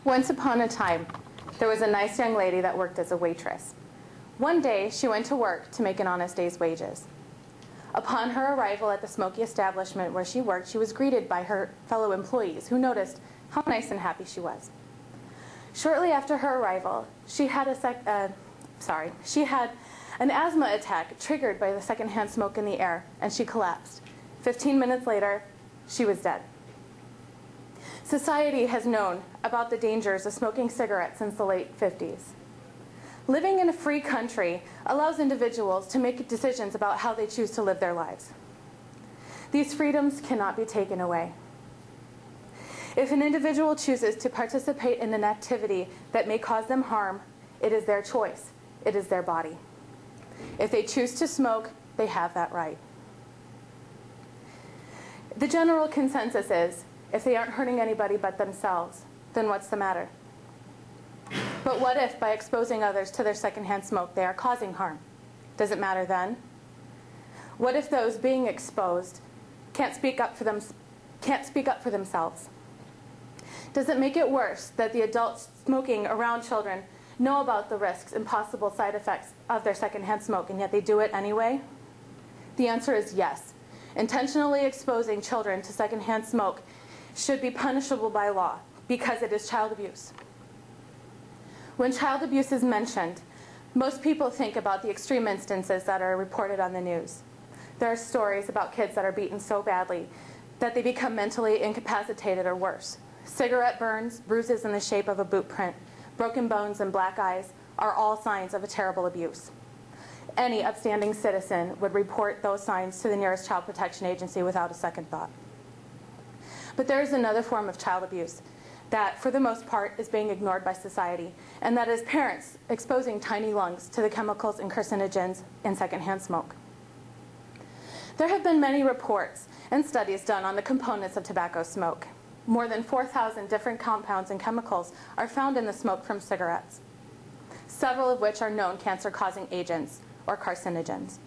Once upon a time, there was a nice young lady that worked as a waitress. One day, she went to work to make an honest day's wages. Upon her arrival at the smoky establishment where she worked, she was greeted by her fellow employees who noticed how nice and happy she was. Shortly after her arrival, she had an asthma attack triggered by the secondhand smoke in the air, and she collapsed. 15 minutes later, she was dead. Society has known about the dangers of smoking cigarettes since the late 50s. Living in a free country allows individuals to make decisions about how they choose to live their lives. These freedoms cannot be taken away. If an individual chooses to participate in an activity that may cause them harm, it is their choice. It is their body. If they choose to smoke, they have that right. The general consensus is, if they aren't hurting anybody but themselves, then what's the matter? But what if, by exposing others to their secondhand smoke, they are causing harm? Does it matter then? What if those being exposed can't speak up for themselves? Does it make it worse that the adults smoking around children know about the risks and possible side effects of their secondhand smoke, and yet they do it anyway? The answer is yes. Intentionally exposing children to secondhand smoke should be punishable by law because it is child abuse. When child abuse is mentioned, most people think about the extreme instances that are reported on the news. There are stories about kids that are beaten so badly that they become mentally incapacitated or worse. Cigarette burns, bruises in the shape of a boot print, broken bones, and black eyes are all signs of a terrible abuse. Any upstanding citizen would report those signs to the nearest child protection agency without a second thought. But there is another form of child abuse that, for the most part, is being ignored by society, and that is parents exposing tiny lungs to the chemicals and carcinogens in secondhand smoke. There have been many reports and studies done on the components of tobacco smoke. More than 4,000 different compounds and chemicals are found in the smoke from cigarettes, several of which are known cancer-causing agents or carcinogens.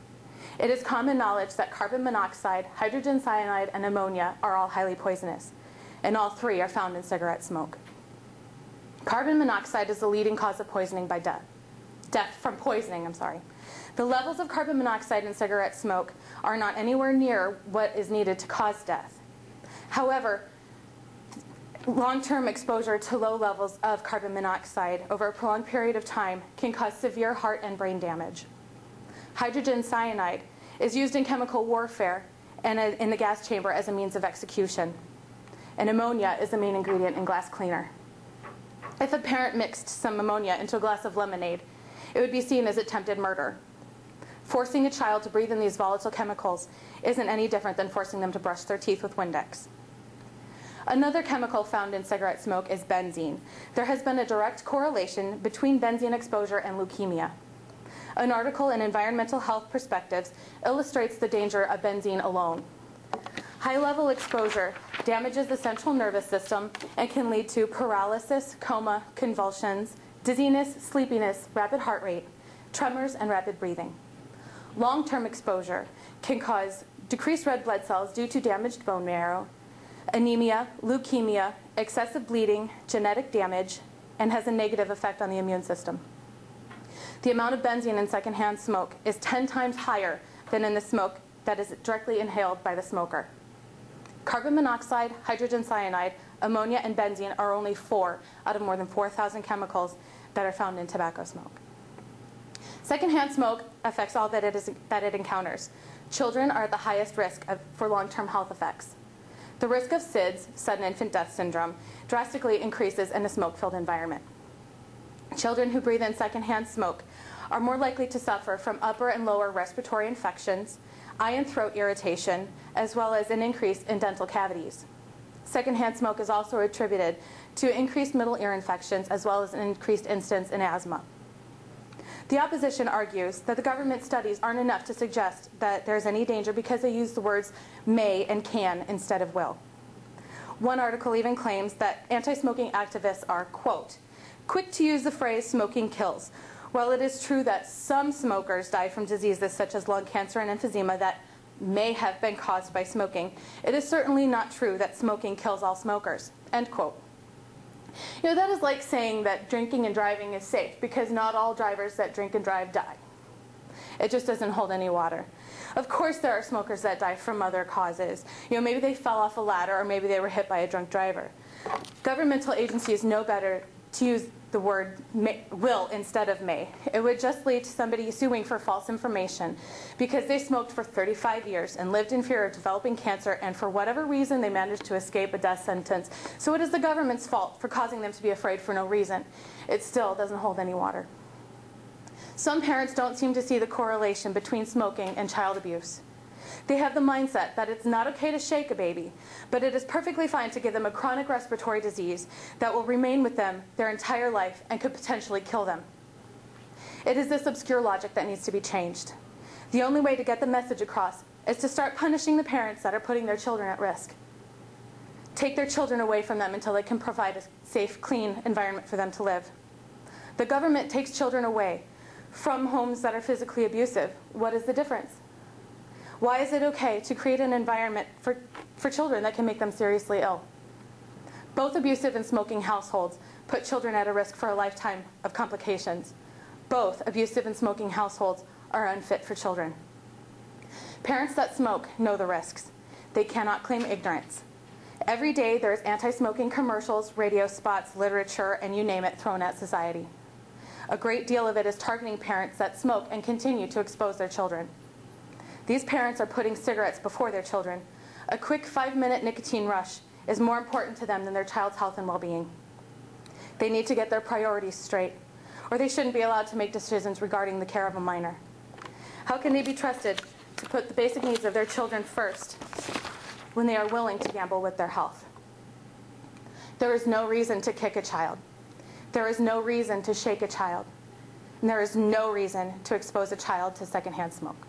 It is common knowledge that carbon monoxide, hydrogen cyanide, and ammonia are all highly poisonous, and all three are found in cigarette smoke. Carbon monoxide is the leading cause of poisoning by death. Death from poisoning, I'm sorry. The levels of carbon monoxide in cigarette smoke are not anywhere near what is needed to cause death. However, long-term exposure to low levels of carbon monoxide over a prolonged period of time can cause severe heart and brain damage. Hydrogen cyanide is used in chemical warfare and in the gas chamber as a means of execution. And ammonia is the main ingredient in glass cleaner. If a parent mixed some ammonia into a glass of lemonade, it would be seen as attempted murder. Forcing a child to breathe in these volatile chemicals isn't any different than forcing them to brush their teeth with Windex. Another chemical found in cigarette smoke is benzene. There has been a direct correlation between benzene exposure and leukemia. An article in Environmental Health Perspectives illustrates the danger of benzene alone. High-level exposure damages the central nervous system and can lead to paralysis, coma, convulsions, dizziness, sleepiness, rapid heart rate, tremors, and rapid breathing. Long-term exposure can cause decreased red blood cells due to damaged bone marrow, anemia, leukemia, excessive bleeding, genetic damage, and has a negative effect on the immune system. The amount of benzene in secondhand smoke is 10 times higher than in the smoke that is directly inhaled by the smoker. Carbon monoxide, hydrogen cyanide, ammonia, and benzene are only 4 out of more than 4,000 chemicals that are found in tobacco smoke. Secondhand smoke affects all that it encounters. Children are at the highest risk for long-term health effects. The risk of SIDS, sudden infant death syndrome, drastically increases in a smoke-filled environment. Children who breathe in secondhand smoke are more likely to suffer from upper and lower respiratory infections, eye and throat irritation, as well as an increase in dental cavities. Secondhand smoke is also attributed to increased middle ear infections as well as an increased incidence in asthma. The opposition argues that the government studies aren't enough to suggest that there's any danger because they use the words may and can instead of will. One article even claims that anti-smoking activists are, quote, quick to use the phrase smoking kills. While it is true that some smokers die from diseases such as lung cancer and emphysema that may have been caused by smoking, it is certainly not true that smoking kills all smokers, end quote. That is like saying that drinking and driving is safe, because not all drivers that drink and drive die. It just doesn't hold any water. Of course there are smokers that die from other causes. Maybe they fell off a ladder, or maybe they were hit by a drunk driver. Governmental agencies know better to use the word will instead of may. It would just lead to somebody suing for false information because they smoked for 35 years and lived in fear of developing cancer, and for whatever reason they managed to escape a death sentence. So it is the government's fault for causing them to be afraid for no reason. It still doesn't hold any water. Some parents don't seem to see the correlation between smoking and child abuse. They have the mindset that it's not okay to shake a baby, but it is perfectly fine to give them a chronic respiratory disease that will remain with them their entire life and could potentially kill them. It is this obscure logic that needs to be changed. The only way to get the message across is to start punishing the parents that are putting their children at risk. Take their children away from them until they can provide a safe, clean environment for them to live. The government takes children away from homes that are physically abusive. What is the difference? Why is it okay to create an environment for children that can make them seriously ill? Both abusive and smoking households put children at a risk for a lifetime of complications. Both abusive and smoking households are unfit for children. Parents that smoke know the risks. They cannot claim ignorance. Every day there's anti-smoking commercials, radio spots, literature, and you name it thrown at society. A great deal of it is targeting parents that smoke and continue to expose their children. These parents are putting cigarettes before their children. A quick 5-minute nicotine rush is more important to them than their child's health and well-being. They need to get their priorities straight, or they shouldn't be allowed to make decisions regarding the care of a minor. How can they be trusted to put the basic needs of their children first when they are willing to gamble with their health? There is no reason to kick a child. There is no reason to shake a child. And there is no reason to expose a child to secondhand smoke.